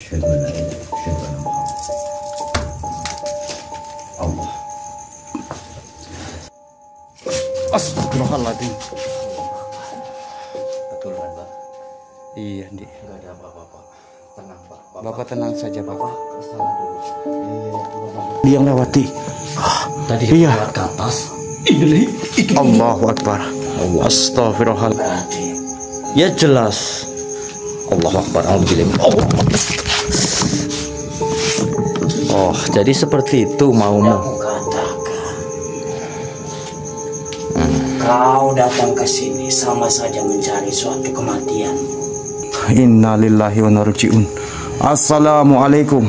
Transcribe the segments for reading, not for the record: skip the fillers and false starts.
Asyhadu an la ilaha illallah, asyhadu anna Muhammad Allah. Astagfirullahaladzim. Betul kan, Pak? Iya, Di. Enggak ada apa-apa, Pak. Tenang, Pak. Bapak tenang saja, Bapak. Kesana dulu. Dia yang lewati. Tadi Iya. lewat ke atas. Allahu Akbar. Astagfirullahaladzim. Ya jelas. Allahu Akbar. Alhamdulillah. Oh, jadi seperti itu maumu. Kau datang ke sini sama saja mencari suatu kematian. Innalillahi wa inna ilaihi raji'un. Assalamualaikum.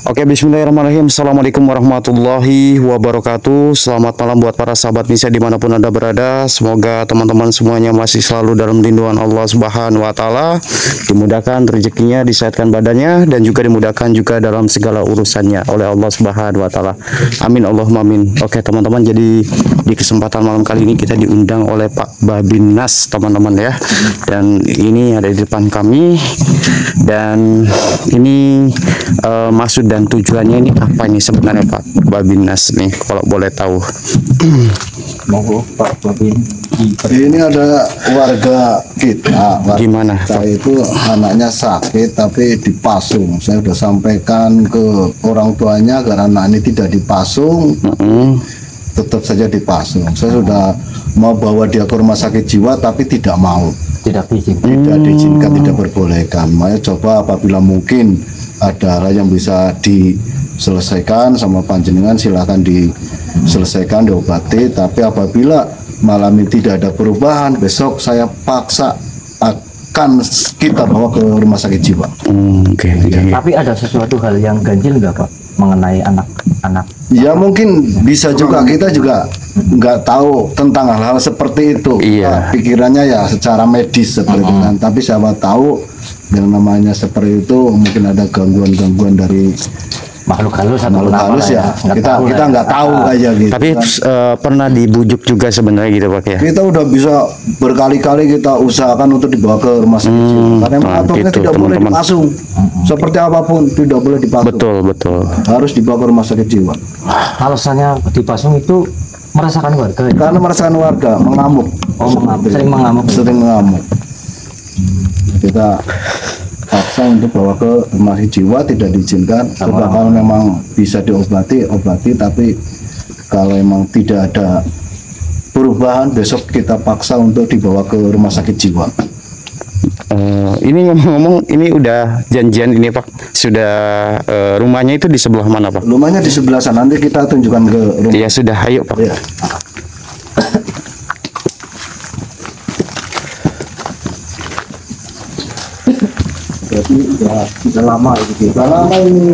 Oke, bismillahirrahmanirrahim. Assalamualaikum warahmatullahi wabarakatuh. Selamat malam buat para sahabat misa dimanapun Anda berada. Semoga teman-teman semuanya masih selalu dalam lindungan Allah Subhanahu wa Ta'ala, dimudahkan rezekinya, disehatkan badannya, dan juga dimudahkan juga dalam segala urusannya oleh Allah Subhanahu wa Ta'ala. Amin Allahumma amin. Oke teman-teman, jadi di kesempatan malam kali ini kita diundang oleh Pak Babinnas teman-teman ya. Dan ini ada di depan kami. Dan ini maksud dan tujuannya ini apa ini sebenarnya Pak Babinnas nih, kalau boleh tahu? Monggo Pak Babin. Ini ada warga kita, Gimana, kita Pak? itu anaknya sakit tapi dipasung. Saya sudah sampaikan ke orang tuanya agar anak ini tidak dipasung, tetap saja dipasung. Saya sudah mau bawa dia ke rumah sakit jiwa tapi tidak mau, Tidak izin. tidak diizinkan, tidak diperbolehkan. Makanya coba apabila mungkin ada hal yang bisa diselesaikan sama panjenengan, silakan diselesaikan, diobati. Tapi apabila malam ini tidak ada perubahan, besok saya paksa akan kita bawa ke rumah sakit jiwa. Oke. Tapi ada sesuatu hal yang ganjil nggak Pak mengenai anak-anak? Ya mungkin bisa juga, kita juga nggak tahu tentang hal-hal seperti itu. Iya. Pikirannya ya secara medis seperti itu kan. Tapi siapa tahu yang namanya seperti itu mungkin ada gangguan-gangguan dari Makhluk halus atau makhluk apa halus lah ya. Kita lah. nggak tahu aja gitu. Tapi kan. pernah dibujuk juga sebenarnya gitu Pak ya? Kita udah bisa berkali-kali kita usahakan untuk dibawa ke rumah sakit jiwa. Karena memang aturannya gitu, tidak boleh teman-teman. dipasung. Seperti apapun tidak boleh dipasung. Betul. Harus dibawa ke rumah sakit jiwa. Alasannya dipasung itu merasakan warga. Ya? Karena merasakan warga mengamuk. Oh, mengamuk. Sering mengamuk. Sering mengamuk. Kita paksa untuk bawa ke rumah sakit jiwa, tidak diizinkan. Coba kalau memang bisa diobati, obati. Tapi kalau memang tidak ada perubahan, besok kita paksa untuk dibawa ke rumah sakit jiwa. Ini ngomong-ngomong, ini udah janjian ini Pak, sudah rumahnya itu di sebelah mana Pak? Rumahnya di sebelah sana, nanti kita tunjukkan ke rumah. Ya sudah, ayo Pak. Ya. Berarti udah lama ini. Udah lama ini.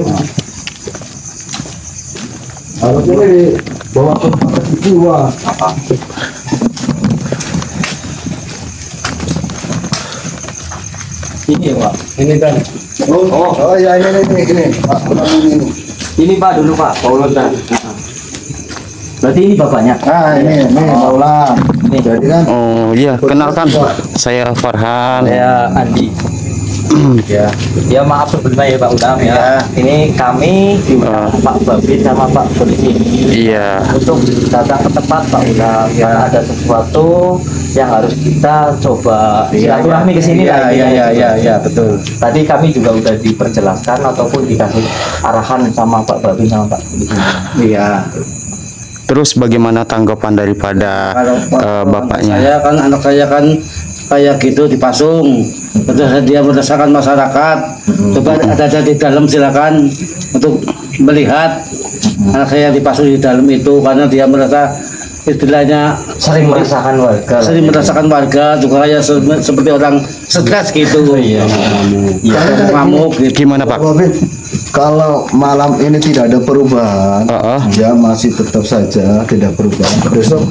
Kalau boleh bawa ke rumah sakit jiwa. Ini ya Pak. Ini kan. Oh ya ini. Pak, ini. Ini Pak dulu Pak. Paulosan. Berarti ini bapaknya. Nah ini Paula. Ini Jadi kan Oh iya, kenalkan saya Farhan. saya Andi. Ya maaf sebelumnya ya Pak Udam ya. Ini kami diundang Pak Babin sama Pak Polisi Iya. untuk datang ke tempat Pak Udam karena ada sesuatu yang harus kita coba silaturahmi ke sini lah. Iya betul. Tadi kami juga udah diperjelaskan ataupun dikasih arahan sama Pak Babin sama Pak Polisi. Iya. Terus bagaimana tanggapan daripada bapaknya? Anak saya kan kayak gitu dipasung. Terus dia merasakan masyarakat. Coba ada di dalam silakan untuk melihat anak saya dipasung di dalam itu karena dia merasa istilahnya Sering merasakan warga. sering merasakan warga juga kayak seperti orang stres gitu. Iya. Ngamuk gitu. Gimana Pak? Robin, kalau malam ini tidak ada perubahan, ya masih tetap saja tidak perubahan. Besok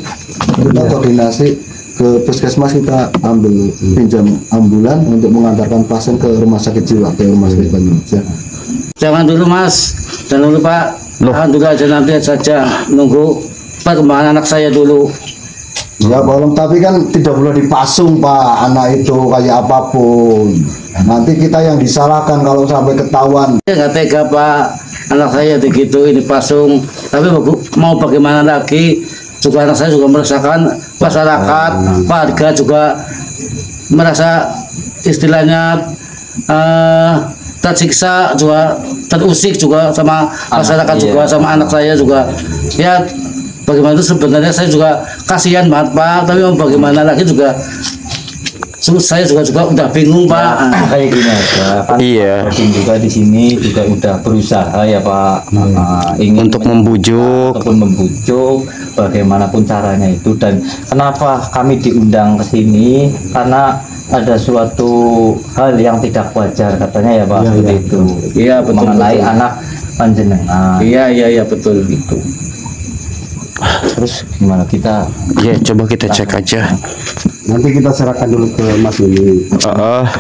kita koordinasi ke puskesmas, kita ambil pinjam ambulan untuk mengantarkan pasien ke rumah sakit jiwa, ke rumah sakit Banyumas. Ya. Jangan dulu Mas, jangan dulu Pak. Tahan dulu aja, nanti saja nunggu perkembangan anak saya dulu. Ya bolong, tapi kan tidak boleh dipasung Pak, anak itu kayak apapun. Nanti kita yang disalahkan kalau sampai ketahuan. Ya nggak tega Pak, anak saya begitu ini pasung. Tapi mau bagaimana lagi? Juga anak saya juga merasakan masyarakat, warga juga merasa istilahnya tersiksa juga, terusik juga sama masyarakat juga, sama anak saya juga. Ya bagaimana itu sebenarnya saya juga kasihan banget Pak, tapi mau bagaimana lagi juga saya juga udah bingung Pak. Kayak gini aja kan. Iya. Juga di sini juga udah berusaha ya Pak, ingin Untuk membujuk. ataupun membujuk bagaimanapun caranya itu. Dan kenapa kami diundang ke sini, karena ada suatu hal yang tidak wajar katanya ya Pak, seperti itu. Iya betul. Mengenai anak panjenengan. Iya betul Gitu. Terus gimana kita? Ya coba kita cek aja. Nanti kita serahkan dulu ke Mas ini.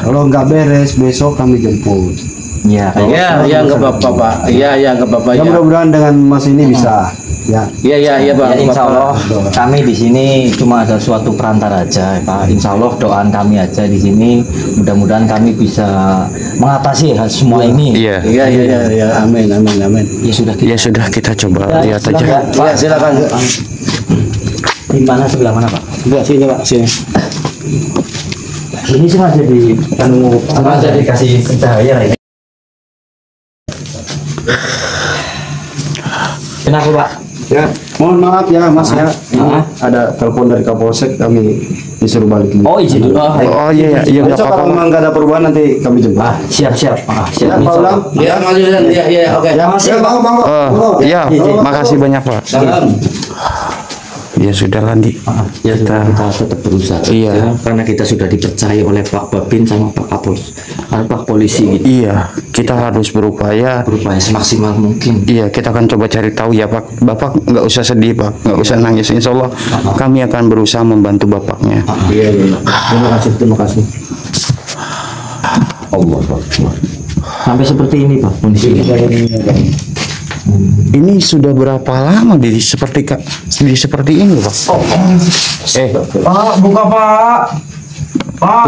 Kalau nggak beres besok kami jemput. Ya, Iya nggak apa-apa Pak. Iya nggak apa-apa Ya ya. mudah-mudahan dengan Mas ini bisa. Ya. Iya Pak. Ya, insya Allah Bapak. kami di sini cuma ada suatu perantara aja, Pak. Insya Allah doaan kami aja di sini. Mudah-mudahan kami bisa mengatasi hal semua ini. Iya. Iya. Amin. Ya sudah. Kita coba Ya, lihat aja. silakan, Pak. Ya silakan. Di mana, sebelah mana Pak? Enggak sini Pak, sini. Ini sengaja sengaja dikasih cahaya ini. Kenapa Pak? Ya, mohon maaf ya Mas ya. Ini ada telepon dari Kapolsek, kami disuruh balik. Oh izin dulu. Oh iya nggak Besok apa-apa. kalau memang nggak ada perubahan nanti kami jemput. Siap. Ya, Siap. Pak Ulang. Ya, lanjutkan. Iya, oke. Ya, Mas. Ya, bangga. Ya, makasih banyak Pak. Salam. Ya sudah Landi. Ya sudah, kita tetap berusaha. Iya. Ya, karena kita sudah dipercaya oleh Pak Babin sama Pak Pak Polisi gitu. Iya, kita harus berupaya. Berupaya semaksimal mungkin. Iya, kita akan coba cari tahu ya Pak. Bapak nggak usah sedih Pak, nggak usah nangis. Insya Allah kami akan berusaha membantu bapaknya. Iya. Terima kasih. Allah Akbar. Sampai seperti ini Pak kondisi. Ini sudah berapa lama seperti ini Pak? Pak, buka Pak. Pak,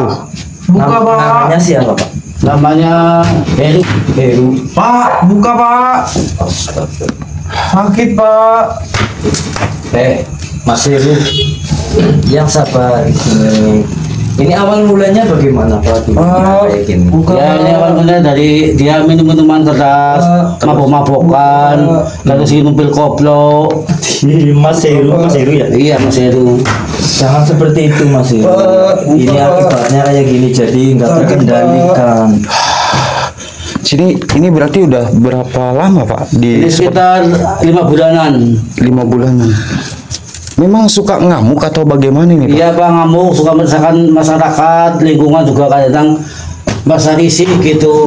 buka Pak. Namanya siapa Pak? Namanya Heru. Pak, buka Pak. Sakit Pak. Mas Heru, yang sabar ini. Ini awal mulanya bagaimana Pak? Kayak gini. Ya, ini awal mulanya dari dia minum minuman keras, mabok-mabokan, lalu si mobil koplo. Mas Heru ya? Iya, Mas Heru. Jangan seperti itu Mas Heru. Ini akibatnya kayak gini, jadi nggak terkendalikan. Ini berarti udah berapa lama Pak? Ini sekitar 5 bulanan. 5 bulanan. Memang suka ngamuk atau bagaimana ini Pak? Iya Pak, ngamuk, suka meresahkan masyarakat, lingkungan juga kadang masa risih gitu.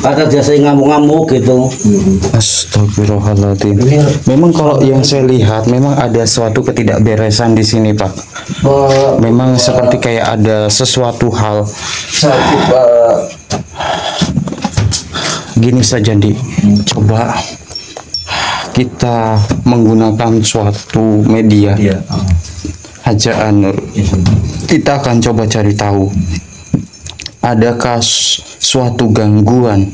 Karena dia sering ngamuk-ngamuk gitu. Astagfirullahaladzim. Memang kalau yang saya lihat memang ada suatu ketidakberesan di sini Pak. Memang seperti kayak ada sesuatu hal. Sakit Pak. Gini saja Di, coba kita menggunakan suatu media. Iya. Haja Anur. Kita akan coba cari tahu adakah suatu gangguan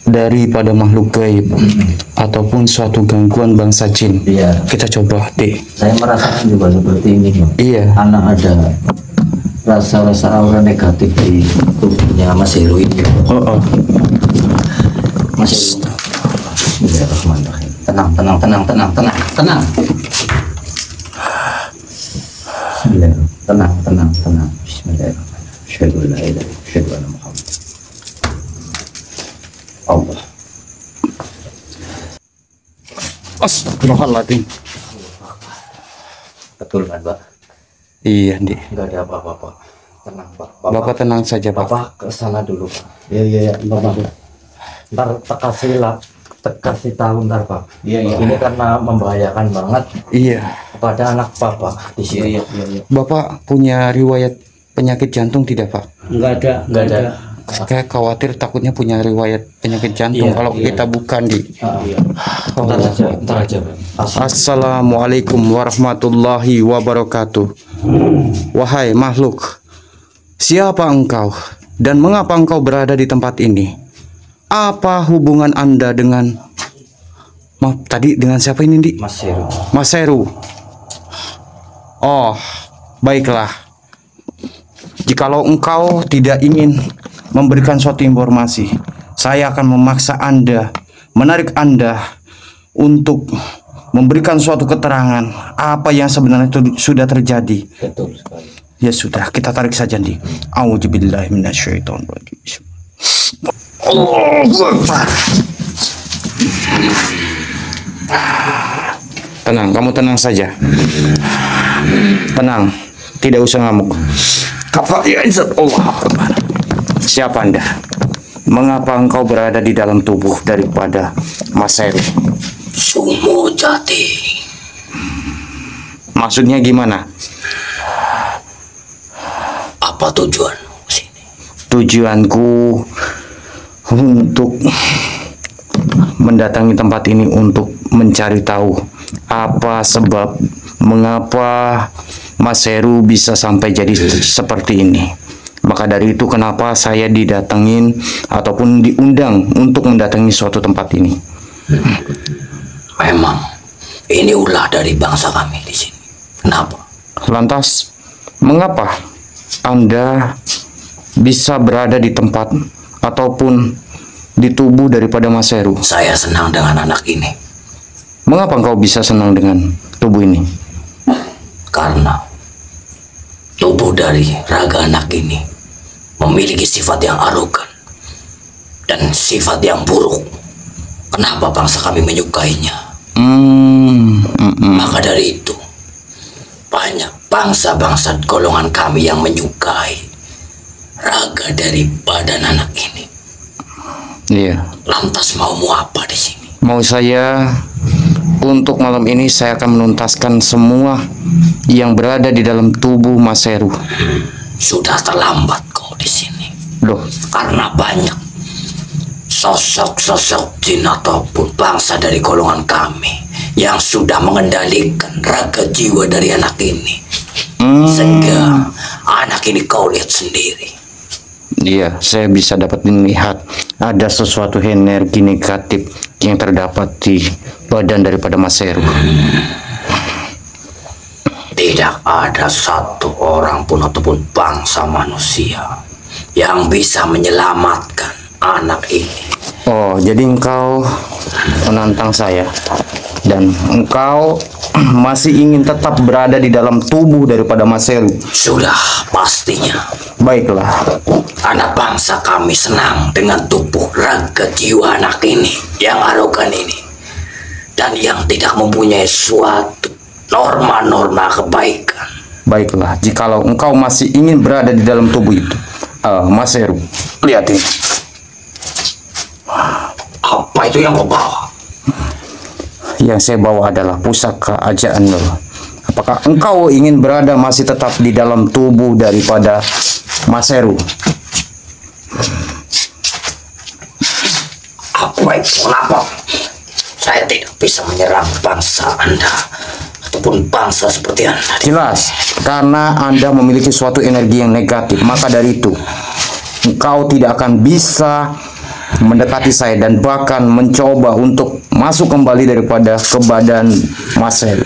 daripada makhluk gaib ataupun suatu gangguan bangsa jin. Iya. Kita coba deh. Saya merasakan juga seperti ini Pak. Iya. Karena ada rasa-rasa aura negatif di tubuhnya Mas Heru ini. Mas Heru. Bismillahirrahmanirrahim. Tenang. Tenang. Bismillahirrahmanirrahim. Asyhadu an la ilaha illallah, asyhadu anna Muhammad. Allah. Astagfirullahaladzim. Betul kan, Pak? Iya, Di. Enggak ada apa-apa, Pak. Tenang, Pak. Bapak tenang saja, Pak. Bapak ke sana dulu, Pak. Iya, Bapak. Ntar kasih tahu ntar Pak. Iya. Ini karena membahayakan banget Iya. kepada anak Bapak di sini. Iya. Bapak punya riwayat penyakit jantung tidak, Pak? Enggak ada. Kayak khawatir takutnya punya riwayat penyakit jantung kalau kita bukan di. Ntar aja. Assalamualaikum warahmatullahi wabarakatuh. Wahai makhluk, siapa engkau dan mengapa engkau berada di tempat ini? Apa hubungan Anda dengan tadi dengan siapa ini, Di? Mas Heru. Oh, baiklah. Jikalau engkau tidak ingin memberikan suatu informasi, saya akan memaksa Anda, menarik Anda untuk memberikan suatu keterangan apa yang sebenarnya itu sudah terjadi. Betul sekali. Ya sudah, kita tarik saja, Di. A'udzubillahi minasyaitonirrajim. Allahu Akbar. Tenang, kamu tenang saja. Tenang, tidak usah ngamuk. Allah Akbar. Siapa Anda? Mengapa engkau berada di dalam tubuh daripada Mas Heru? Sumo Jati. Maksudnya gimana? Apa tujuanmu sini? Tujuanku untuk mendatangi tempat ini untuk mencari tahu apa sebab mengapa Mas Heru bisa sampai jadi seperti ini. Maka dari itu kenapa saya didatengin ataupun diundang untuk mendatangi suatu tempat ini. Memang ini ulah dari bangsa kami di sini. Kenapa? Lantas mengapa Anda bisa berada di tempat ataupun di tubuh daripada Mas Heru? Saya senang dengan anak ini. Mengapa engkau bisa senang dengan tubuh ini? Karena tubuh dari raga anak ini memiliki sifat yang arogan dan sifat yang buruk. Kenapa bangsa kami menyukainya? Maka dari itu banyak bangsa-bangsa golongan kami yang menyukai raga dari badan anak ini. Iya. Lantas maumu apa di sini? Mau saya untuk malam ini saya akan menuntaskan semua yang berada di dalam tubuh Mas Heru. Sudah terlambat kau di sini. Loh, karena banyak sosok-sosok jin ataupun bangsa dari golongan kami yang sudah mengendalikan raga jiwa dari anak ini. Sehingga anak ini kau lihat sendiri. Iya, saya bisa dapat melihat ada sesuatu energi negatif yang terdapat di badan daripada Mas Heru. Tidak ada satu orang pun ataupun bangsa manusia yang bisa menyelamatkan anak ini. Oh, jadi engkau menantang saya dan engkau masih ingin tetap berada di dalam tubuh daripada Mas Heru? Sudah pastinya. Baiklah. Anak bangsa kami senang dengan tubuh raga jiwa anak ini yang arogan ini dan yang tidak mempunyai suatu norma-norma kebaikan. Baiklah, jikalau engkau masih ingin berada di dalam tubuh itu, Mas Heru, lihat ini. Apa itu yang kau bawa? Yang saya bawa adalah pusaka Ajaan Nur. Apakah engkau ingin berada masih tetap di dalam tubuh daripada Mas Heru? Apa itu? Kenapa? Saya tidak bisa menyerang bangsa Anda ataupun bangsa seperti Anda. Jelas, karena Anda memiliki suatu energi yang negatif. Maka dari itu, engkau tidak akan bisa mendekati saya dan bahkan mencoba untuk masuk kembali daripada ke badan Mas Heru.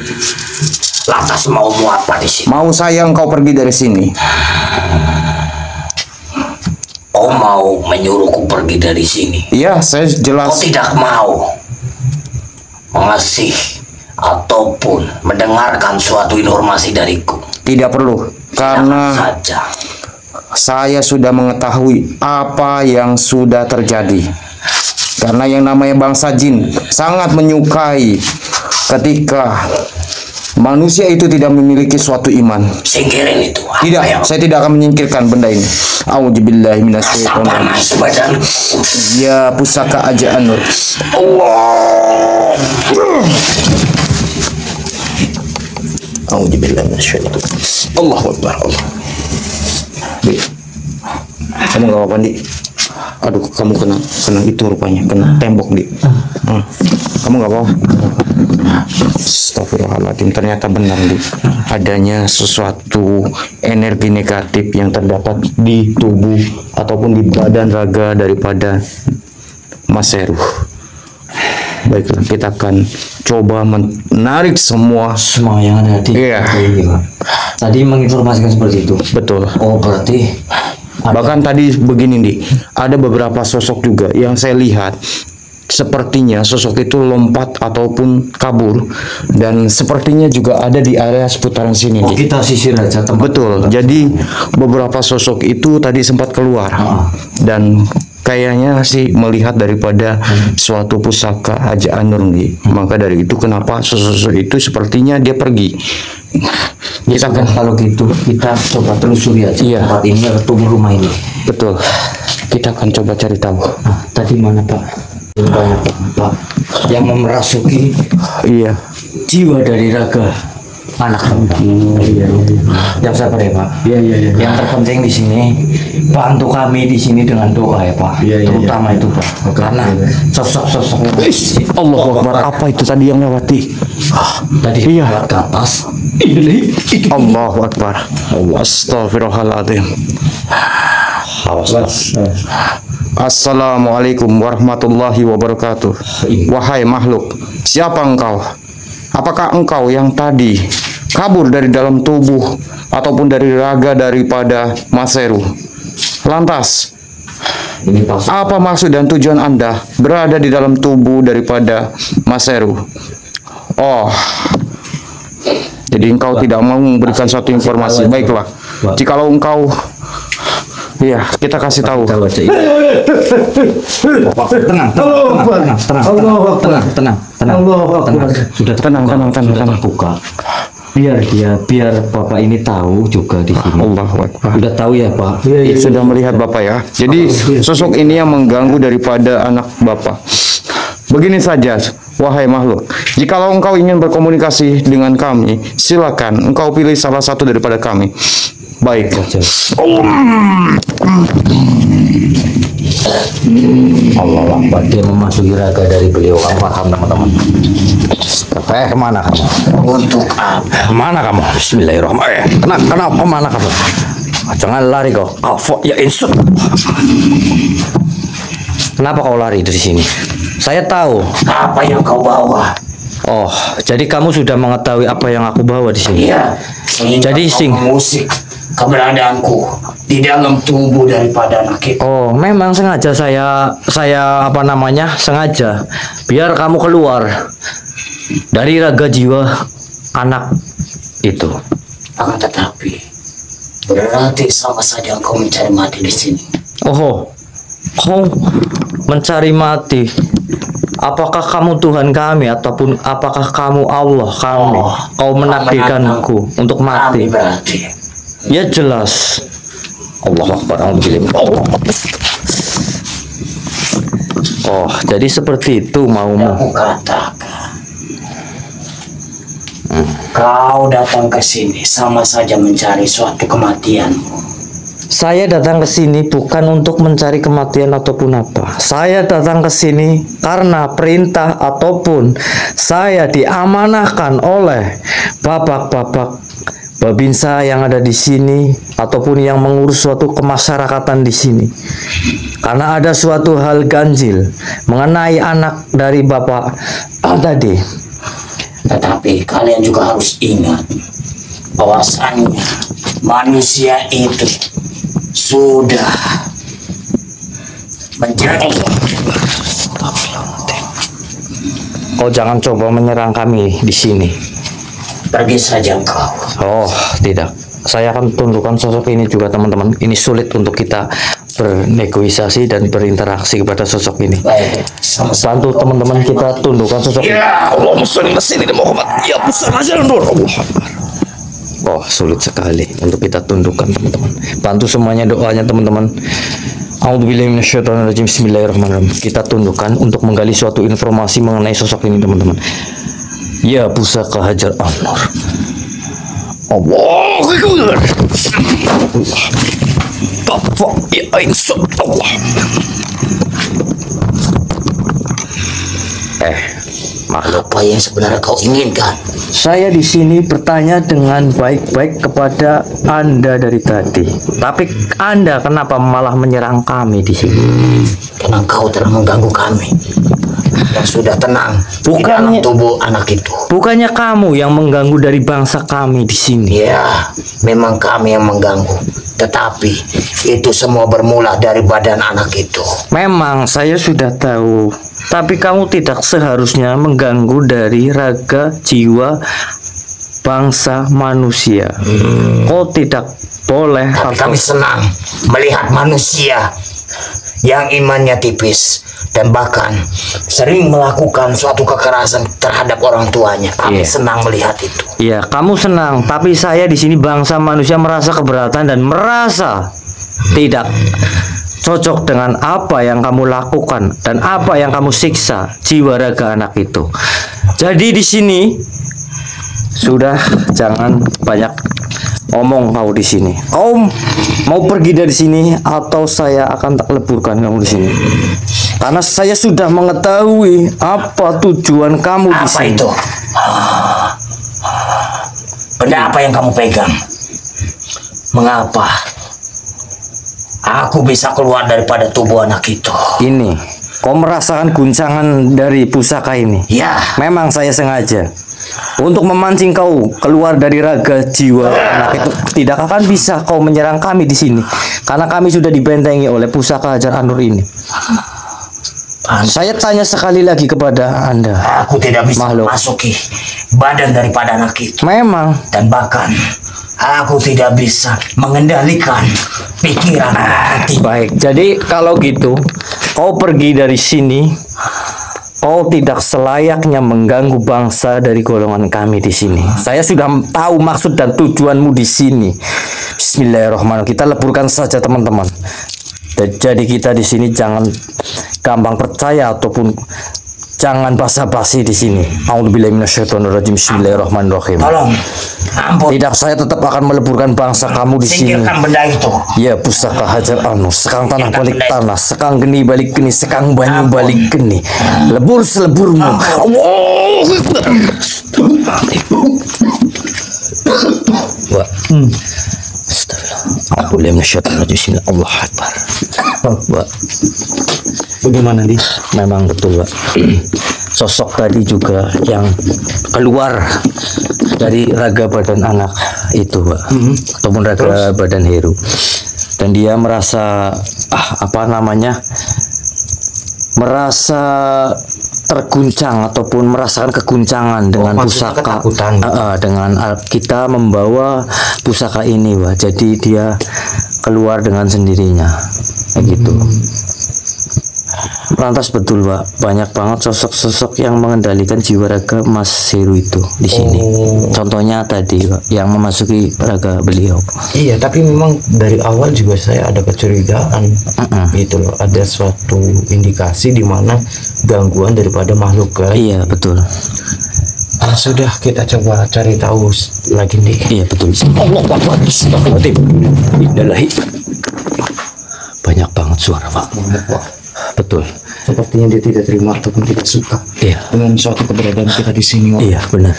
Lantas maumu apa di sini? Mau saya engkau pergi dari sini. Kau mau menyuruhku pergi dari sini? Iya, saya jelas. Kau tidak mau mengasih ataupun mendengarkan suatu informasi dariku? Tidak perlu, karena saja saya sudah mengetahui apa yang sudah terjadi. Karena yang namanya bangsa jin sangat menyukai ketika manusia itu tidak memiliki suatu iman. Singkirin itu. Tidak, saya tidak akan menyingkirkan benda ini. A'udzubillahi minasyaitonirrajim. Ya pusaka Ajaan Nur. Allah. A'udzubillahi minasyaitonirrajim. Allahu Akbar. Allah. Di. Kamu gak apa-apa, Di? Aduh, kamu kena itu rupanya, kena tembok di. Kamu nggak apa-apa? Astagfirullahaladzim, ternyata benar di. Adanya sesuatu energi negatif yang terdapat di tubuh ataupun di badan raga daripada Mas Heru. Baiklah, kita akan coba menarik semua yang ada di Iya. ini, Pak. Tadi menginformasikan seperti itu. betul. Oh, berarti Bahkan tadi begini nih, ada beberapa sosok juga yang saya lihat sepertinya sosok itu lompat ataupun kabur, dan sepertinya juga ada di area seputaran sini nih. kita sisir aja tempat. Betul. Jadi beberapa sosok itu tadi sempat keluar dan kayaknya sih melihat daripada suatu pusaka Haji Anur nih. Maka dari itu kenapa sosok itu sepertinya dia pergi. Kita akan Kalau gitu kita coba telusuri aja Iya. tempat ini atau rumah ini. betul. Kita akan coba cari tahu. Tadi mana Pak? Banyak Pak yang memerasuki Iya. jiwa dari raga anak hamba. Yang sabar ya Pak. Yang terpenting di sini bantu kami di sini dengan doa ya Pak. Terutama itu Pak. Karena sosok-sosok Allahu Akbar. Apa itu tadi yang lewati? tadi Iya. lewat ke atas. Allahu Akbar. Astagfirullahaladzim. Assalamualaikum warahmatullahi wabarakatuh. Wahai makhluk, siapa engkau? Apakah engkau yang tadi kabur dari dalam tubuh ataupun dari raga daripada Mas Heru? Lantas, Ini Pak. apa maksud dan tujuan Anda berada di dalam tubuh daripada Mas Heru? Oh, jadi engkau tidak mau memberikan suatu informasi. Baiklah, jikalau engkau, iya, kita kasih tahu. Tahu aja ini. Tenang. Sudah Tenang. terbuka. Biar Bapak ini tahu juga di sini. Allahu Akbar. Udah tahu ya Pak. Sudah melihat Bapak ya. Jadi sosok ini yang mengganggu daripada anak Bapak. Begini saja, wahai makhluk. Jikalau engkau ingin berkomunikasi dengan kami, silakan engkau pilih salah satu daripada kami. Baik. Allah Akbar, dia memasuki raga dari beliau. Kamu paham teman-teman? Kemana kamu? Untuk apa? Mana kamu? Bismillahirrahmanirrahim. Kenapa mana kamu? Jangan lari kau. Ya insut. Kenapa kau lari dari sini? Saya tahu. Apa yang kau bawa? Oh, jadi kamu sudah mengetahui apa yang aku bawa di sini. Iya. Jadi, Sing. musik keberadaanku di dalam tubuh daripada anak itu. Oh, memang sengaja saya sengaja biar kamu keluar dari raga jiwa anak itu. Akan tetapi berarti sama saja engkau mencari mati di sini. Oh, kau mencari mati. Apakah kamu Tuhan kami ataupun apakah kamu Allah kami? Kau menakdirkanku untuk mati. Kami berarti. Ya jelas. Allah Akbar. Allah. Oh, jadi seperti itu maumu. Aku katakan. Kau datang ke sini sama saja mencari suatu kematianmu. Saya datang ke sini bukan untuk mencari kematian ataupun apa. Saya datang ke sini karena perintah ataupun saya diamanahkan oleh bapak-bapak babinsa yang ada di sini ataupun yang mengurus suatu kemasyarakatan di sini. Karena ada suatu hal ganjil mengenai anak dari bapak tadi. Tetapi kalian juga harus ingat bahwasannya manusia itu sudah menjadi. Kau jangan coba menyerang kami di sini. Pergi saja engkau. Oh, tidak. Saya akan tundukkan sosok ini juga teman-teman. Ini sulit untuk kita bernegosiasi dan berinteraksi kepada sosok ini. Baik, sama-sama. Bantu teman-teman kita tundukkan sosok ini. Ya, Allahumma sholli ala sayyidina Muhammad. Ya pusat nur. Oh, sulit sekali untuk kita tundukkan teman-teman. Bantu semuanya doanya teman-teman. A'udzubillahi minasyaitonirrajim. Bismillahirrahmanirrahim. Kita tundukkan untuk menggali suatu informasi mengenai sosok ini teman-teman. Ya pusaka Hajar An-Nur. Allahu Akbar. Allah. Makhluk apa yang sebenarnya kau inginkan? Saya di sini bertanya dengan baik-baik kepada Anda dari tadi. Tapi Anda kenapa malah menyerang kami di sini? Karena kau telah mengganggu kami. Dan sudah tenang di dalam tubuh anak itu. Bukannya kamu yang mengganggu dari bangsa kami di sini? Ya, memang kami yang mengganggu. Tetapi itu semua bermula dari badan anak itu. Memang saya sudah tahu. Tapi kamu tidak seharusnya mengganggu dari raga jiwa bangsa manusia. Kau tidak boleh. Tapi kami senang melihat manusia yang imannya tipis dan bahkan sering melakukan suatu kekerasan terhadap orang tuanya. Kami senang melihat itu. Iya, kamu senang. Tapi saya di sini bangsa manusia merasa keberatan dan merasa tidak cocok dengan apa yang kamu lakukan dan apa yang kamu siksa jiwa raga anak itu. Jadi di sini sudah, jangan banyak omong kau di sini. Kau mau pergi dari sini atau saya akan tak leburkan kamu di sini. Karena saya sudah mengetahui apa tujuan kamu di sini. Apa itu? Benda apa yang kamu pegang? Mengapa aku bisa keluar daripada tubuh anak itu? Ini, kau merasakan guncangan dari pusaka ini? Ya. Memang saya sengaja untuk memancing kau keluar dari raga jiwa anak itu. Tidak akan bisa kau menyerang kami di sini, karena kami sudah dibentengi oleh pusaka Hajar An-Nur ini. Saya tanya sekali lagi kepada Anda. Aku tidak bisa memasuki badan daripada anak itu. Memang. Dan bahkan aku tidak bisa mengendalikan pikiran hati. Baik, jadi kalau gitu kau pergi dari sini. Kau tidak selayaknya mengganggu bangsa dari golongan kami di sini. Saya sudah tahu maksud dan tujuanmu di sini. Bismillahirrahmanirrahim. Kita leburkan saja teman-teman. Jadi kita di sini jangan gampang percaya ataupun jangan basa-basi di sini. A'udzubillahi minasyaitonirrajim. Bismillahirrahmanirrahim. Tolong, ampun. Tidak, saya tetap akan meleburkan bangsa kamu di sini. Singkirkan benda itu. Ya, pusaka Hajar An-Nur. Sekang tanah balik tanah, sekang geni balik geni, sekang banyu balik geni. Lebur seleburmu. Allah. Astagfirullah. Allah Akbar. Bagaimana nih? Memang betul, Pak. Sosok tadi juga yang keluar dari raga badan anak itu, Pak. Ataupun raga badan Heru. Dan dia merasa merasa terguncang ataupun merasakan keguncangan dengan pusaka, dengan kita membawa pusaka ini, Pak. Jadi dia keluar dengan sendirinya, begitu. Lantas betul, Pak, banyak banget sosok-sosok yang mengendalikan jiwa raga Mas Heru itu di sini. Contohnya tadi, Pak, yang memasuki raga beliau. Iya, tapi memang dari awal juga saya ada kecurigaan, gitu loh. Ada suatu indikasi di mana gangguan daripada makhluk gaib. Iya, betul. Sudah, kita coba cari tahu lagi nih. Iya, betul. Allah Akbar. Bismillahirrahmanirrahim. Banyak banget suara, Pak. Betul. Sepertinya dia tidak terima ataupun tidak suka dengan suatu keberadaan kita di sini. Iya, benar.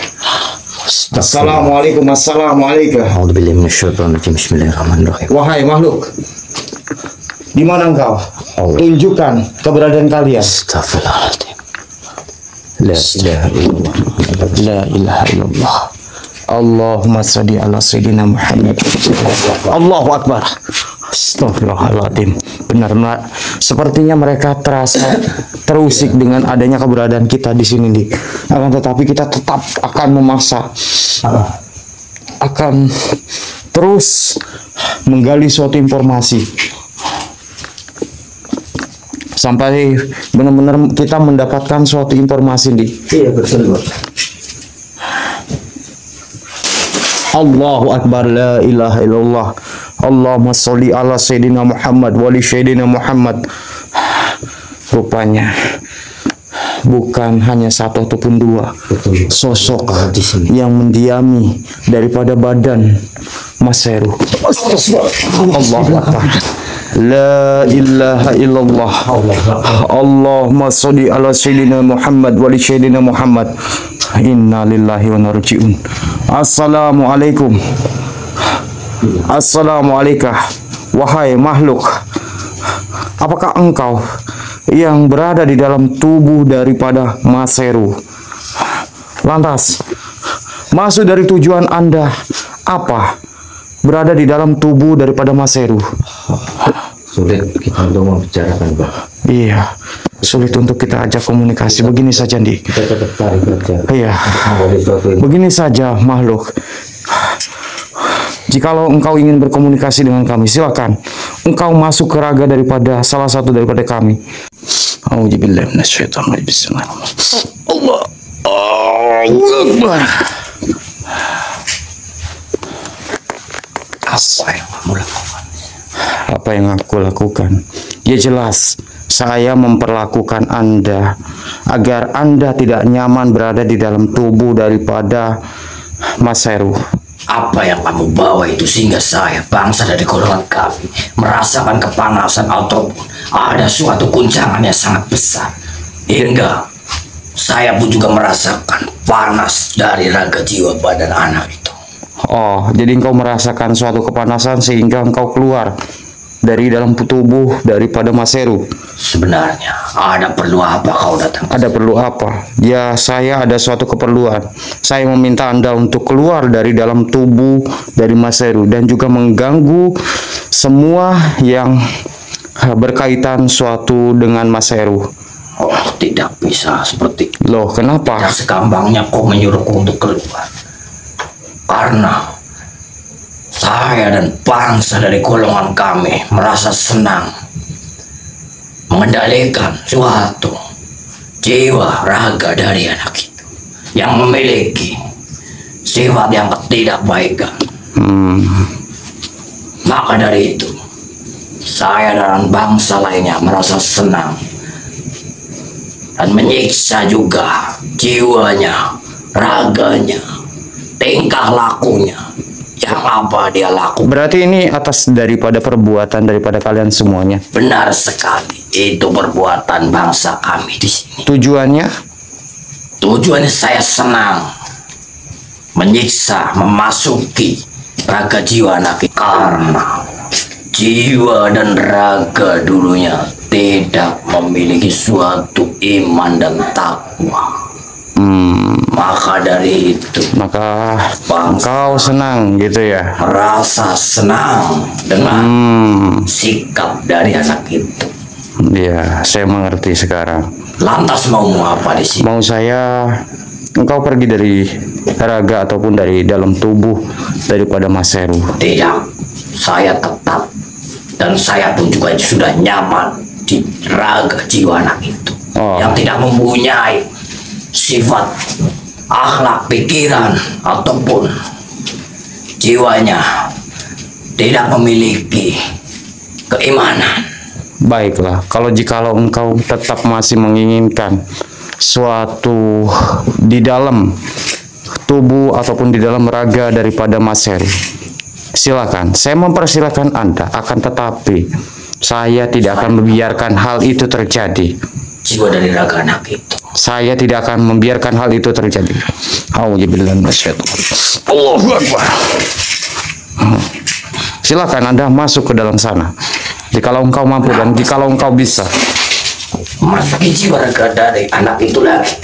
Assalamualaikum. A'udzubillahi minasyaitonirrajim. Bismillahirrahmanirrahim. Wahai makhluk, di mana engkau? Tunjukkan keberadaan kalian. Astagfirullahaladzim. La ilaha illallah. La ilaha illallah. Allahumma sholli ala sayyidina Muhammad. Allahu Akbar. Astagfirullahaladzim. Benar-benar sepertinya mereka terasa terusik dengan adanya keberadaan kita di sini, Dik. Akan tetapi kita tetap akan memaksa, akan terus menggali suatu informasi sampai benar-benar kita mendapatkan suatu informasi, Dik. Iya, betul, Pak. Allahu Akbar, la ilaha illallah. Allahumma sholli ala sayyidina Muhammad wa li sayyidina Muhammad. Rupanya bukan hanya satu ataupun dua sosok yang mendiami daripada badan Mas Heru. Allahu Akbar. La ilaha illallah. Allahumma sholli ala sayyidina Muhammad wa li sayyidina Muhammad. Inna lillahi wa inna ilaihi raji'un. Assalamualaikum. Assalamualaikum. Wahai makhluk, apakah engkau yang berada di dalam tubuh daripada Maseru? Lantas, maksud dari tujuan Anda apa? Berada di dalam tubuh daripada Maseru. Sulit kita untuk membicarakan, Pak. Iya, sulit untuk kita ajak komunikasi. Begini saja, Ndi. Kita tetap tarik aja. Iya, begini saja, makhluk. Jikalau engkau ingin berkomunikasi dengan kami, silakan. Engkau masuk ke raga daripada salah satu daripada kami. Auzubillahi minasyaitonir rajim. Bismillahirrahmanirrahim. Allah. Allahu Akbar. Apa yang kamu lakukan? Apa yang aku lakukan? Ya jelas, saya memperlakukan Anda agar Anda tidak nyaman berada di dalam tubuh daripada Maseru. Apa yang kamu bawa itu sehingga saya, bangsa dari golongan kami, merasakan kepanasan ataupun ada suatu guncangan yang sangat besar. Hingga saya pun juga merasakan panas dari raga jiwa badan anak itu. Oh, jadi engkau merasakan suatu kepanasan sehingga engkau keluar dari dalam tubuh daripada Maseru. Sebenarnya ada perlu apa kau datang? Ada perlu apa? Ya, saya ada suatu keperluan. Saya meminta Anda untuk keluar dari dalam tubuh dari Maseru dan juga mengganggu semua yang berkaitan suatu dengan Maseru. Oh, tidak bisa seperti itu. Loh, kenapa? Tidak segampangnya kau menyuruhku untuk keluar. Karena saya dan bangsa dari golongan kami merasa senang mengendalikan suatu jiwa raga dari anak itu yang memiliki sifat yang ketidakbaikan. Maka dari itu saya dan bangsa lainnya merasa senang dan menyiksa juga jiwanya, raganya, tingkah lakunya yang apa dia lakukan. Berarti ini atas daripada perbuatan daripada kalian semuanya. Benar sekali, itu perbuatan bangsa kami di sini. Tujuannya? Tujuannya saya senang menyiksa, memasuki raga jiwa anak itu. Karena jiwa dan raga dulunya tidak memiliki suatu iman dan takwa. Maka dari itu, Maka engkau senang gitu ya? merasa senang dengan sikap dari anak itu. Ya, saya mengerti sekarang. Lantas mau apa di sini? Mau saya engkau pergi dari raga ataupun dari dalam tubuh daripada Maseru. Tidak, saya tetap dan saya pun juga sudah nyaman di raga jiwa anak itu yang tidak mempunyai sifat akhlak, pikiran ataupun jiwanya tidak memiliki keimanan. Baiklah, jikalau engkau tetap masih menginginkan suatu di dalam tubuh ataupun di dalam raga daripada Maseru, silakan. Saya mempersilakan Anda, akan tetapi saya tidak akan membiarkan hal itu terjadi. Jiwa dari raga anak itu, Saya tidak akan membiarkan hal itu terjadi. Auzubillahi minasyaitonir rajim. Allahu Akbar. Silakan Anda masuk ke dalam sana. Jikalau engkau mampu dan jikalau engkau bisa. masuki jiwa raga dari anak itu lagi.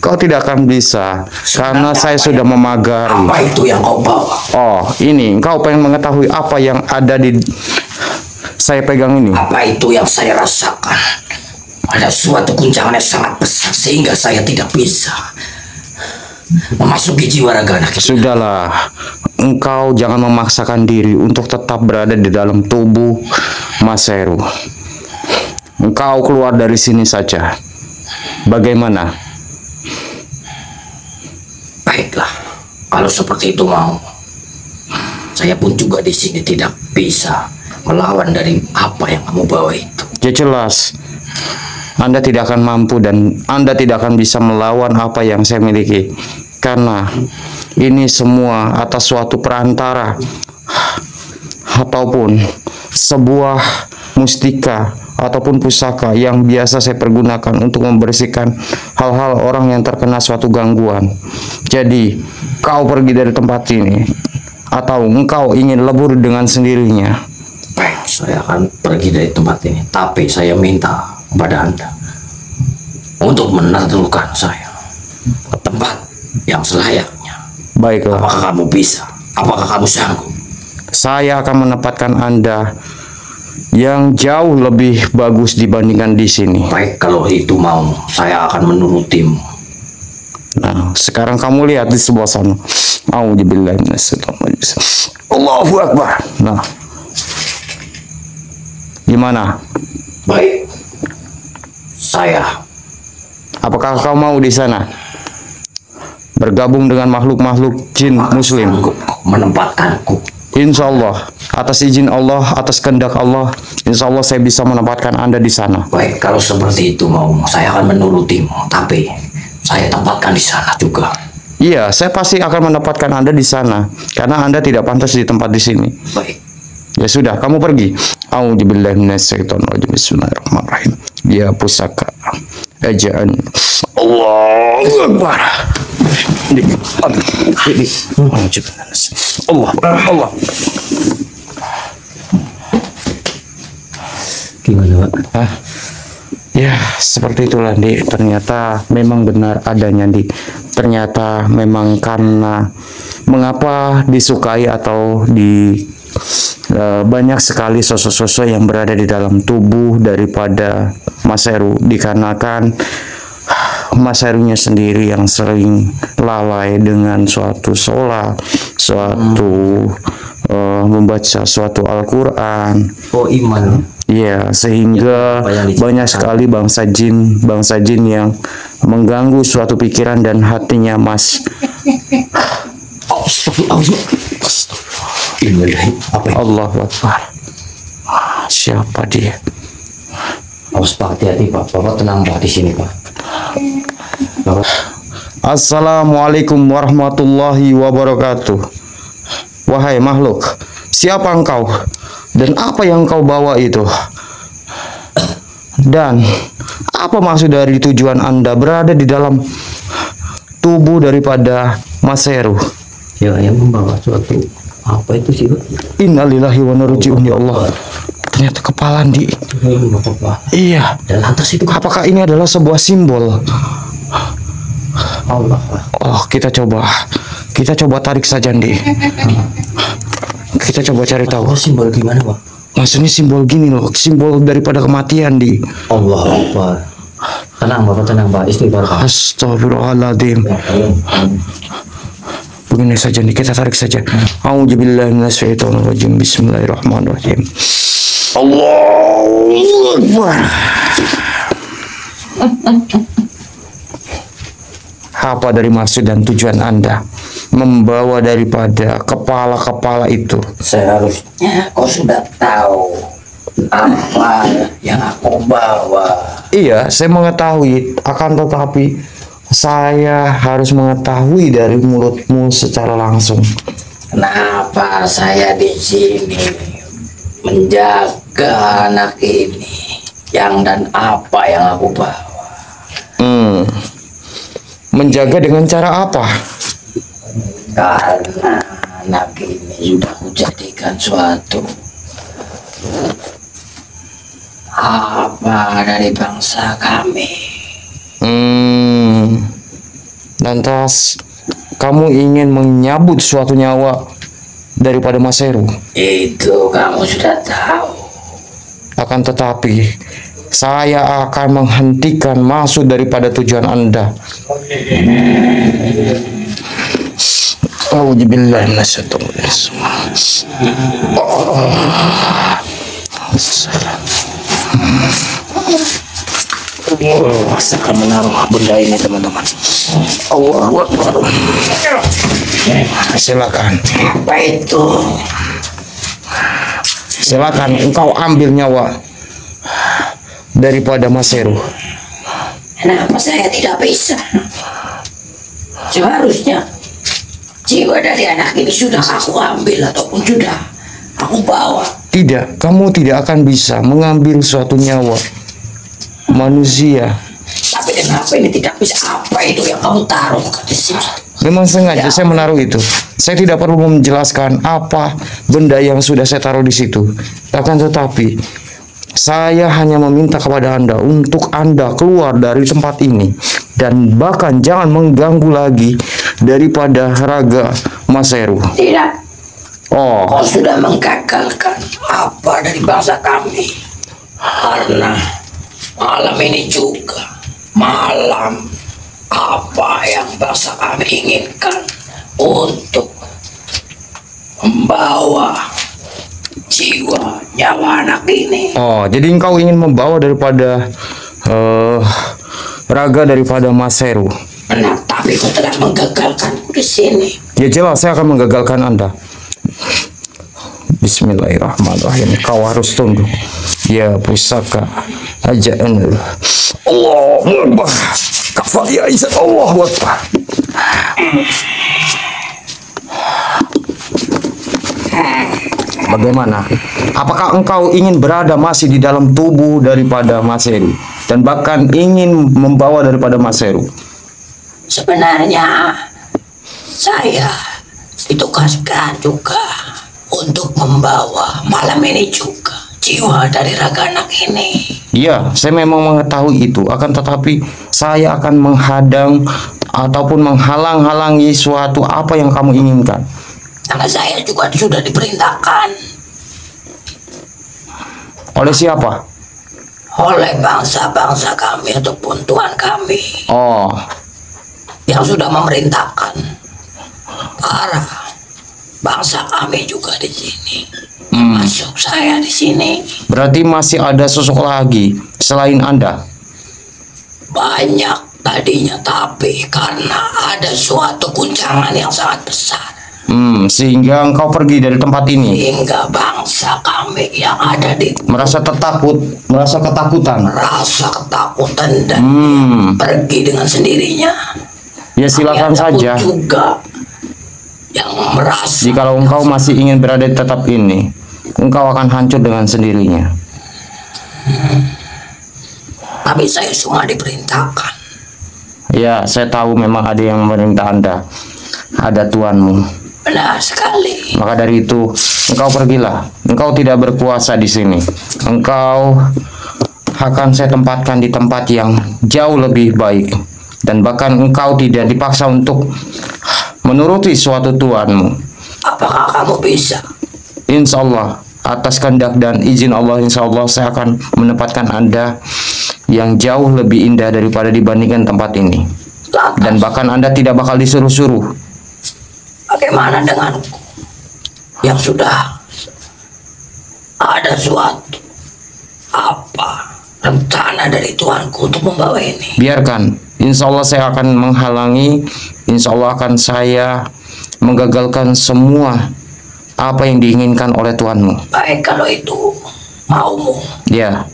Kau tidak akan bisa karena saya sudah memagari. Apa itu yang kau bawa? Oh, ini engkau pengen mengetahui apa yang ada di saya pegang ini. Apa itu yang saya rasakan? Ada suatu guncangan yang sangat besar sehingga saya tidak bisa memasuki jiwa raga anak itu. Sudahlah, engkau jangan memaksakan diri untuk tetap berada di dalam tubuh Maseru. Engkau keluar dari sini saja. Bagaimana? Baiklah, kalau seperti itu mau. Saya pun juga di sini tidak bisa melawan dari apa yang kamu bawa itu. Ya jelas, Anda tidak akan mampu dan Anda tidak akan bisa melawan apa yang saya miliki. Karena ini semua atas suatu perantara ataupun sebuah mustika ataupun pusaka yang biasa saya pergunakan untuk membersihkan hal-hal orang yang terkena suatu gangguan. Jadi, kau pergi dari tempat ini, atau engkau ingin lebur dengan sendirinya? Baik, saya akan pergi dari tempat ini. Tapi saya minta kepada Anda untuk menentukan saya ke tempat yang selayaknya. Baiklah. Apakah kamu bisa? Apakah kamu sanggup? Saya akan menempatkan Anda yang jauh lebih bagus dibandingkan di sini. Baik, kalau itu mau, saya akan menurutimu. Nah, sekarang kamu lihat di sebelah sana. A'udzubillahi minasyaitonir rajim. Allahu Akbar. Nah, gimana? Baik, saya. Apakah kau mau di sana bergabung dengan makhluk-makhluk jin muslim? Sanggup menempatkanku. Insya Allah, atas izin Allah, atas kehendak Allah, insya Allah saya bisa menempatkan Anda di sana. Baik, kalau seperti itu mau, saya akan menurutimu. Tapi saya tempatkan di sana juga. Iya, saya pasti akan menempatkan Anda di sana, karena Anda tidak pantas di tempat di sini. Baik. Ya sudah, kamu pergi. A'udzubillahi minasyaitonir rajim. Bismillahirrahmanirrahim. Dia pusaka ejaan. Allahu Akbar. Allah. Gimana, Pak? Hah? Ya, seperti itulah, Di. Ternyata memang benar adanya, Di. Ternyata memang karena mengapa disukai atau banyak sekali sosok-sosok yang berada di dalam tubuh daripada Mas Heru, dikarenakan Mas Herunya sendiri yang sering lalai dengan suatu sholat, suatu membaca suatu Al-Quran. Oh, iman. Iya, sehingga banyak sekali bangsa jin yang mengganggu suatu pikiran dan hatinya Mas. Allahu Akbar. Siapa dia? Awas, Pak, hati-hati, Pak. Bapak tenang, Pak, di sini, Pak. Assalamualaikum warahmatullahi wabarakatuh. Wahai makhluk, siapa engkau? Dan apa yang kau bawa itu? Dan apa maksud dari tujuan Anda berada di dalam tubuh daripada Mas Heru? Ya, yang membawa suatu apa itu sih, Pak? Innalillahi wa inna ilaihi raji'un, ya Allah. Ternyata kepala, Di. Iya. Dan lantas itu Apakah ini adalah sebuah simbol? Allah. Oh, kita coba tarik saja, Di. Kita coba cari tahu. Oh, simbol gimana, Pak? Maksudnya simbol gini loh, simbol daripada kematian, Di. Allah Akbar. Tenang, Bapak, tenang, Pak. Istighfar, Pak. Astagfirullahaladzim. Begini saja, Di, kita tarik saja. A'udzubillahi minasyaitonirrajim. Bismillahirrahmanirrahim. Allahu Akbar. Apa dari maksud dan tujuan Anda membawa daripada kepala-kepala itu? Seharusnya kau sudah tahu apa yang aku bawa. Iya, saya mengetahui. Akan tetapi saya harus mengetahui dari mulutmu secara langsung. Kenapa saya di sini menjaga anak ini? Yang dan apa yang aku bawa? Menjaga dengan cara apa? Karena anak ini sudah kujadikan suatu apa dari bangsa kami. Lantas kamu ingin menyabut suatu nyawa daripada Mas Heru? Itu kamu sudah tahu. Akan tetapi saya akan menghentikan maksud daripada tujuan Anda. A'udzubillahi minasyaitonir rajim. Saya akan menaruh benda ini, teman-teman. Allahu Akbar. Silakan. Apa itu? Silakan engkau ambil nyawa daripada Mas Heru. Kenapa saya tidak bisa? Seharusnya jiwa dari anak ini sudah aku ambil ataupun sudah aku bawa. Tidak, kamu tidak akan bisa mengambil suatu nyawa manusia. Tapi kenapa ini tidak bisa? Apa itu yang kamu taruh di sini? Memang sengaja saya menaruh itu. Saya tidak perlu menjelaskan apa benda yang sudah saya taruh di situ. Akan tetapi, saya hanya meminta kepada Anda untuk Anda keluar dari tempat ini dan bahkan jangan mengganggu lagi daripada raga Mas Heru. Tidak. Oh, Kau sudah menggagalkan apa dari bangsa kami. Karena malam ini juga malam apa yang bangsa kami inginkan untuk membawa jiwa nyawa anak ini. oh, jadi engkau ingin membawa daripada raga daripada Mas Heru. Nah, tapi kau telah menggagalkanku di sini. Ya jelas saya akan menggagalkan Anda. Bismillahirrahmanirrahim. Kau harus tunduk. Ya pusaka aja Allah Akbar. Kafal ya Isa Allah Akbar. Bagaimana? Apakah engkau ingin berada masih di dalam tubuh daripada Mas Heru dan bahkan ingin membawa daripada Mas Heru? Sebenarnya saya ditugaskan juga untuk membawa malam ini juga jiwa dari raga anak ini. Iya, saya memang mengetahui itu. Akan tetapi saya akan menghadang ataupun menghalang-halangi suatu apa yang kamu inginkan. Karena saya juga sudah diperintahkan Oleh siapa? oleh bangsa-bangsa kami ataupun Tuhan kami Oh, yang sudah memerintahkan para bangsa kami juga di sini. Termasuk saya di sini. berarti masih ada sosok lagi selain Anda. Banyak tadinya, tapi karena ada suatu guncangan yang sangat besar, Sehingga engkau pergi dari tempat ini. hingga bangsa kami yang ada di Merasa ketakutan. merasa ketakutan dan pergi dengan sendirinya. Ya silakan Ada pun saja. juga yang merasa Jikalau engkau masih ingin berada di tetap ini, engkau akan hancur dengan sendirinya. tapi saya cuma diperintahkan. Ya, saya tahu memang ada yang memerintah Anda. Ada tuanmu. Benar sekali. Maka dari itu, engkau pergilah. Engkau tidak berkuasa di sini. Engkau akan saya tempatkan di tempat yang jauh lebih baik. Dan bahkan engkau tidak dipaksa untuk menuruti suatu tuanmu. Apakah kamu bisa? Insya Allah, atas kehendak dan izin Allah, insya Allah saya akan menempatkan Anda yang jauh lebih indah daripada dibandingkan tempat ini. Lantas, Dan bahkan Anda tidak bakal disuruh-suruh. bagaimana denganku yang sudah ada suatu apa rencana dari Tuanku untuk membawa ini? Biarkan, insya Allah saya akan menghalangi, insya Allah akan saya menggagalkan semua apa yang diinginkan oleh Tuanmu. Baik, kalau itu maumu. Ya,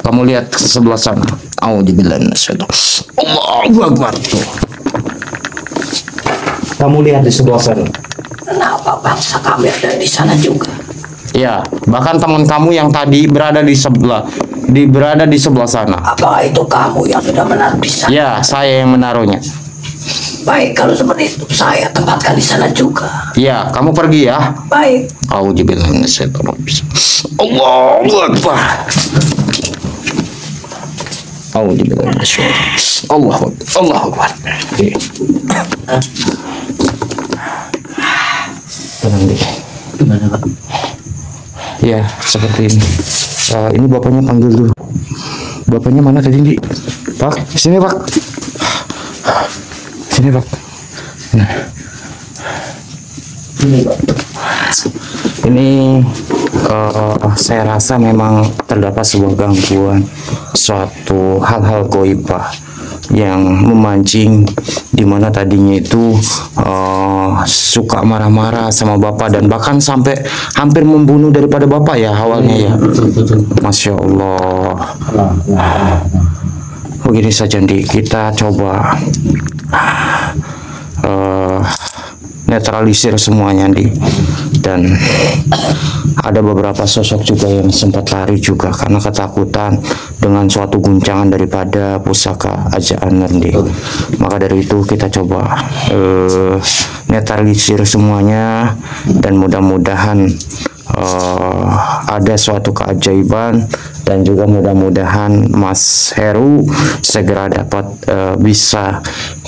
kamu lihat ke sebelah sana. Auzubillahi minasyaitonir rajim. Allahu Akbar. Kamu lihat di sebelah sana. Kenapa bangsa kami ada di sana juga? Ya, bahkan teman kamu yang tadi berada di sebelah sana. Apakah itu kamu yang sudah menaruh di sana? Ya, saya yang menaruhnya. Baik, kalau seperti itu saya tempatkan di sana juga. Ya, kamu pergi ya. Baik. Auzubillahi minasyaitonir rajim. Allahu Akbar. Auzubillahi minasyaitonir rajim. Allahu Akbar. Tenang deh. Gimana Pak? Ya, seperti ini. Ini bapaknya panggil dulu. Bapaknya mana tadi, Di? Pak, sini Pak. Sini Pak. Nah. Ini Pak. Ini saya rasa memang terdapat sebuah gangguan, suatu hal-hal goibah yang memancing, dimana tadinya itu suka marah-marah sama bapak dan bahkan sampai hampir membunuh daripada bapak ya awalnya ya. Betul. Masya Allah. Begini saja, Di, kita coba netralisir semuanya, Di, dan ada beberapa sosok juga yang sempat lari juga karena ketakutan dengan suatu guncangan daripada pusaka ajaan Nandi. Maka dari itu kita coba netralisir semuanya, dan mudah-mudahan ada suatu keajaiban, dan juga mudah-mudahan Mas Heru segera dapat bisa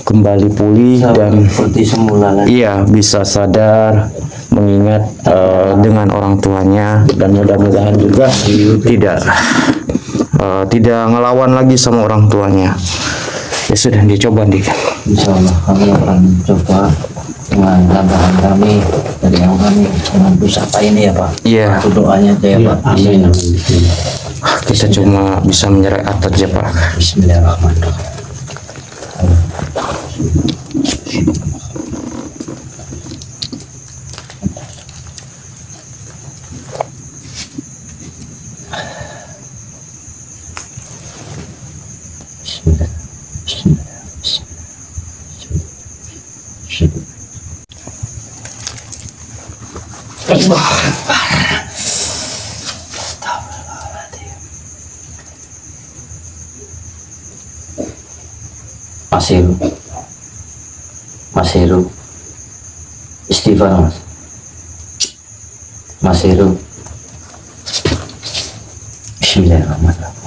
kembali pulih dan seperti semula lagi. iya bisa sadar, mengingat dengan orang tuanya, dan mudah-mudahan juga tidak ngelawan lagi sama orang tuanya. Ya sudah, dicoba nih. Insya Allah kami akan coba dengan tambahan kami dari yang kami dengan pusaka ini ya Pak. Iya. Itu doanya aja ya Pak. Amin. Kita cuma bisa menyerah atas aja Pak. Bismillahirrahmanirrahim. Mas Heru, istighfar Mas Heru. Bismillahirrahmanirrahim.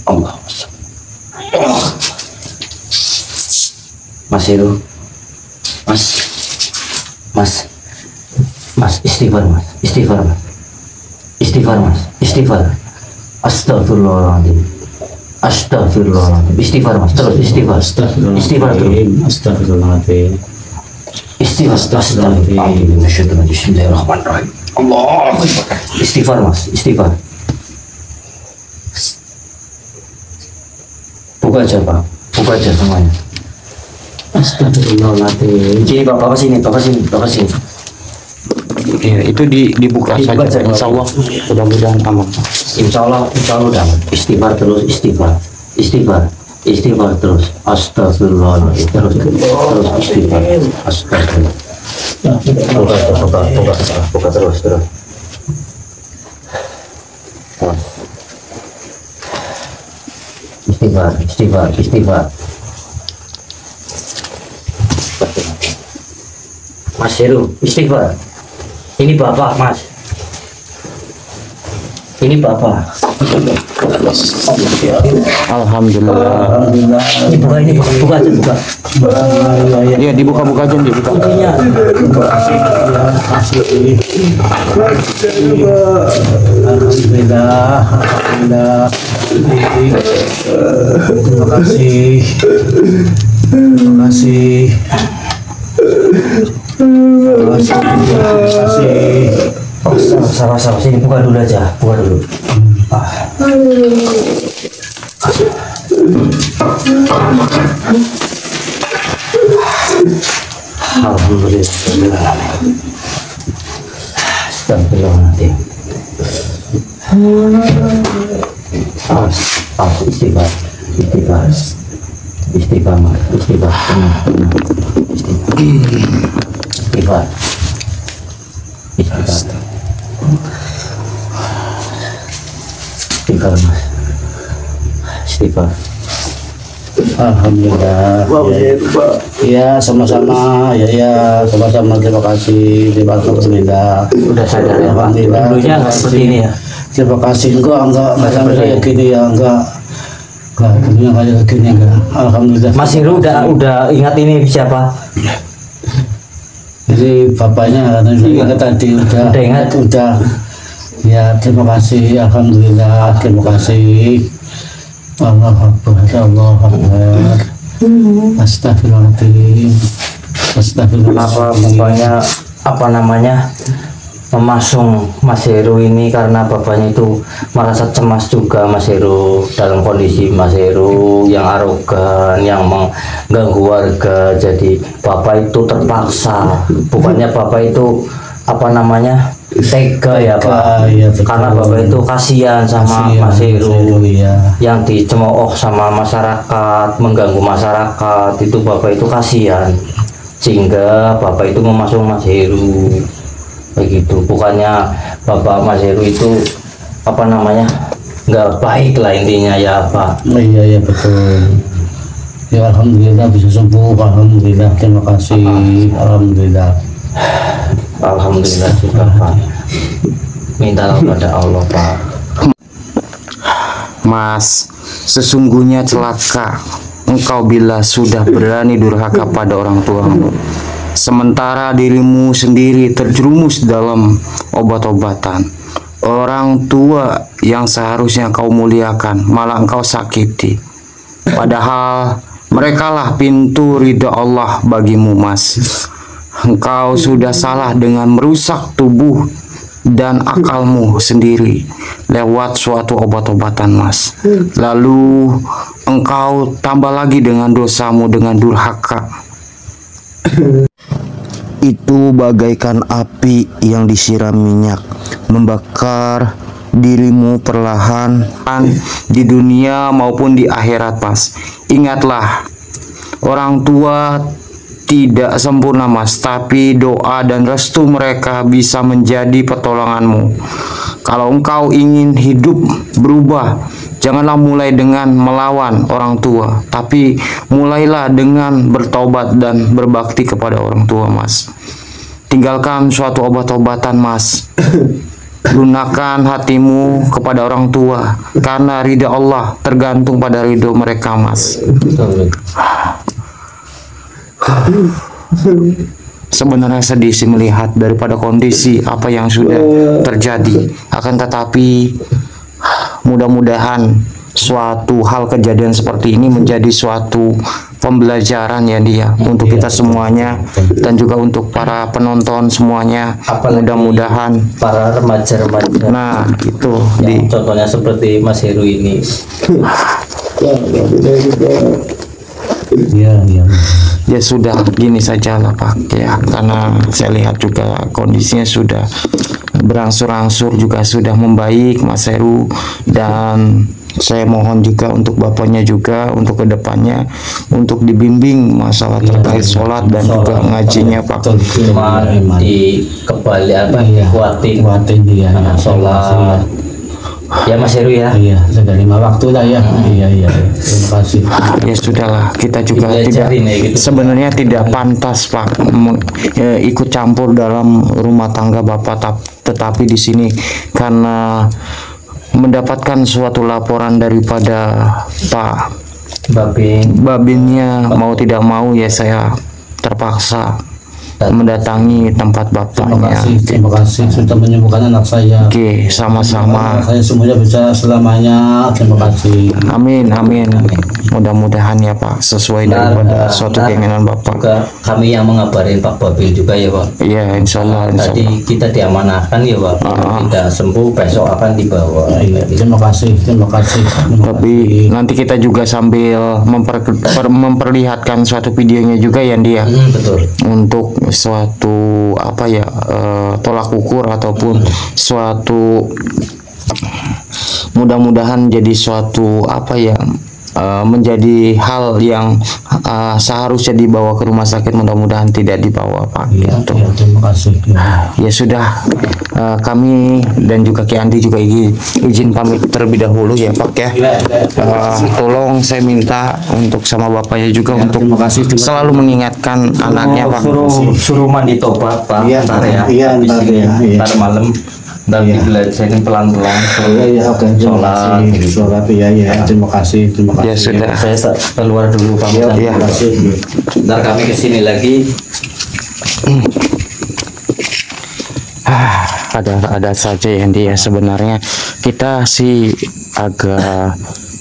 Allah. Mas Heru, Mas, istighfar Astagfirullahaladzim. Istighfar Mas, terus istighfar terus. Astagfirullahaladzim. Bismillahirrahmanirrahim. Allah. Istighfar Mas, buka aja Pak, buka aja semuanya. Astagfirullahaladzim. Sini Bapak sini. Ya, itu dibuka saja. Insya Allah mudah-mudahan aman. Insya Allah dapat. Istighfar terus, istighfar terus. Astagfirullahaladzim. Terus istighfar. Astagfirullah. Buka terus. Istighfar. Mas Heru, istighfar. Ini Bapak, Mas. Ini Bapak. Alhamdulillah. Dibuka ini, buka aja, buka. Ya, dibuka-buka aja, dibuka. Kuncinya. Alhamdulillah. Terima kasih. Sama sini, buka dulu aja, Alhamdulillah. Astagfirullahaladzim. Istighfar. Istighfar. Alhamdulillah. Ya, sama-sama. Ya, sama-sama. Terima kasih. Alhamdulillah. Udah sadar ya Pak? Alhamdulillah. Dulunya nggak seperti ini ya? Terima kasih. Enggak sampai kayak gini ya, enggak. Dulunya kayak gini enggak. Alhamdulillah. Mas Heru udah ingat ini siapa? Jadi bapaknya ingat tadi udah ingat? Udah. Ya, terima kasih. Alhamdulillah. Terima kasih. Allah Akbar. Astagfirullahaladzim. Apa namanya memasung Mas Heru ini karena bapaknya itu merasa cemas juga. Mas Heru dalam kondisi Mas Heru yang arogan, yang mengganggu warga, jadi bapak itu terpaksa, bukannya bapak itu apa namanya tega ya Pak, ya, betul. karena Bapak itu kasihan sama Kasihan, Mas Heru ya. yang dicemooh sama masyarakat, mengganggu masyarakat, itu Bapak itu kasihan sehingga Bapak itu memasung Mas Heru begitu. Bukannya Bapak Mas Heru itu apa namanya nggak baik lah intinya ya Pak. Iya betul. Ya alhamdulillah bisa sembuh, alhamdulillah, terima kasih, alhamdulillah. Alhamdulillah juga Pak. Mintalah kepada Allah Pak. Mas, sesungguhnya celaka engkau bila sudah berani durhaka pada orang tuamu, sementara dirimu sendiri terjerumus dalam obat-obatan. Orang tua yang seharusnya kau muliakan malah engkau sakiti. Padahal merekalah pintu ridha Allah bagimu, Mas. Engkau sudah salah dengan merusak tubuh dan akalmu sendiri lewat suatu obat-obatan, Mas. Lalu engkau tambah lagi dengan dosamu dengan durhaka. Itu bagaikan api yang disiram minyak, membakar dirimu perlahan Di dunia maupun di akhirat, Mas. Ingatlah, orang tua tidak sempurna, Mas, tapi doa dan restu mereka bisa menjadi pertolonganmu. Kalau engkau ingin hidup berubah, janganlah mulai dengan melawan orang tua, tapi mulailah dengan bertobat dan berbakti kepada orang tua, Mas. Tinggalkan suatu obat-obatan, Mas. Lunakan hatimu kepada orang tua, karena ridha Allah tergantung pada ridho mereka, Mas. Sebenarnya sedih sih melihat daripada kondisi apa yang sudah terjadi. Akan tetapi mudah-mudahan suatu hal kejadian seperti ini menjadi suatu pembelajaran ya dia untuk kita semuanya dan juga untuk para penonton semuanya. Mudah-mudahan para remaja-remaja, nah itu yang contohnya seperti Mas Heru ini. Ya sudah gini sajalah Pak ya, karena saya lihat juga kondisinya sudah berangsur-angsur juga sudah membaik Mas Heru, dan saya mohon juga untuk bapaknya juga untuk kedepannya untuk dibimbing masalah terkait sholat dan juga ngajinya Pak. Cuma di kembali apa kuatin sholat ya Mas Heru ya. Iya, sudah 5 waktu lah ya. Iya. Terima kasih. Ya sudahlah, kita juga tidak gitu. sebenarnya tidak pantas Pak ikut campur dalam rumah tangga Bapak, tetapi di sini karena mendapatkan suatu laporan daripada Pak Babinnya, mau tidak mau ya saya terpaksa mendatangi tempat bapaknya. Terima kasih sudah menyembuhkan anak saya. Oke, sama-sama. Saya semuanya bisa selamanya. Terima kasih. Amin. Mudah-mudahan ya Pak sesuai daripada suatu keinginan Bapak. Juga kami yang mengabarin Pak Babil juga ya Pak. Iya, insya Allah. Tadi kita diamanahkan ya Pak. Tidak sembuh besok akan dibawa. Iya, terima kasih. Tapi nanti kita juga sambil memperlihatkan suatu videonya juga ya dia. Betul. Untuk suatu apa ya tolak ukur ataupun suatu mudah-mudahan jadi suatu apa ya menjadi hal yang seharusnya dibawa ke rumah sakit, mudah-mudahan tidak dibawa Pak. Iya, terima kasih. Ya sudah, kami dan juga Ki Andi juga izin pamit terlebih dahulu ya Pak ya. Tolong saya minta untuk sama bapaknya juga untuk selalu mengingatkan anaknya Pak. Suruh mandi tobat Pak. Ntar ya. Ntar malam. Dan dibelajarin pelan-pelan sholat ya. Terima kasih. Ya sudah, saya keluar dulu Pak. Ya. Ntar kami kesini lagi. Ada saja yang dia sebenarnya kita sih agak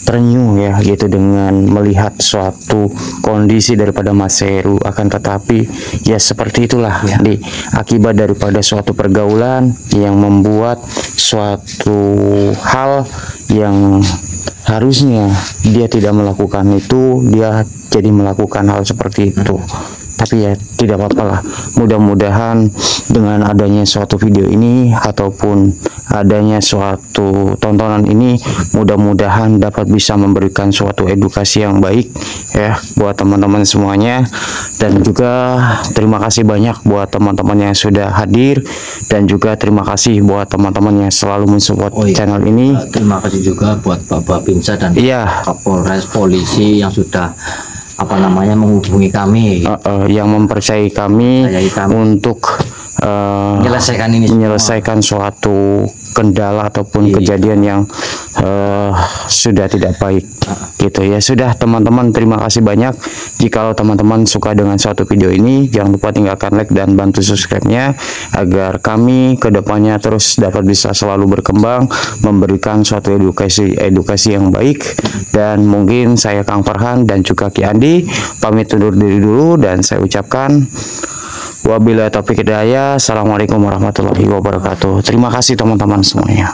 terenyuh ya gitu dengan melihat suatu kondisi daripada Mas Heru, akan tetapi ya seperti itulah di akibat daripada suatu pergaulan yang membuat suatu hal yang harusnya dia tidak melakukan itu, dia jadi melakukan hal seperti itu. Tapi ya tidak apa-apa lah. Mudah-mudahan dengan adanya suatu video ini ataupun adanya suatu tontonan ini, mudah-mudahan dapat bisa memberikan suatu edukasi yang baik ya buat teman-teman semuanya. Dan juga terima kasih banyak buat teman-teman yang sudah hadir, dan juga terima kasih buat teman-teman yang selalu mensupport channel ini. Terima kasih juga buat Bapak Binsa dan Kapolres Polisi yang sudah menghubungi kami, yang mempercayai kami untuk menyelesaikan suatu kendala ataupun kejadian yang sudah tidak baik gitu ya. Sudah teman-teman, terima kasih banyak. Jikalau teman-teman suka dengan suatu video ini, jangan lupa tinggalkan like dan bantu subscribe-nya agar kami kedepannya terus dapat bisa selalu berkembang, memberikan suatu edukasi yang baik. Dan mungkin saya Kang Farhan dan juga Ki Andi pamit undur diri dulu, dan saya ucapkan wabillahi taufiq hidayah. Assalamualaikum warahmatullahi wabarakatuh. Terima kasih teman-teman semuanya.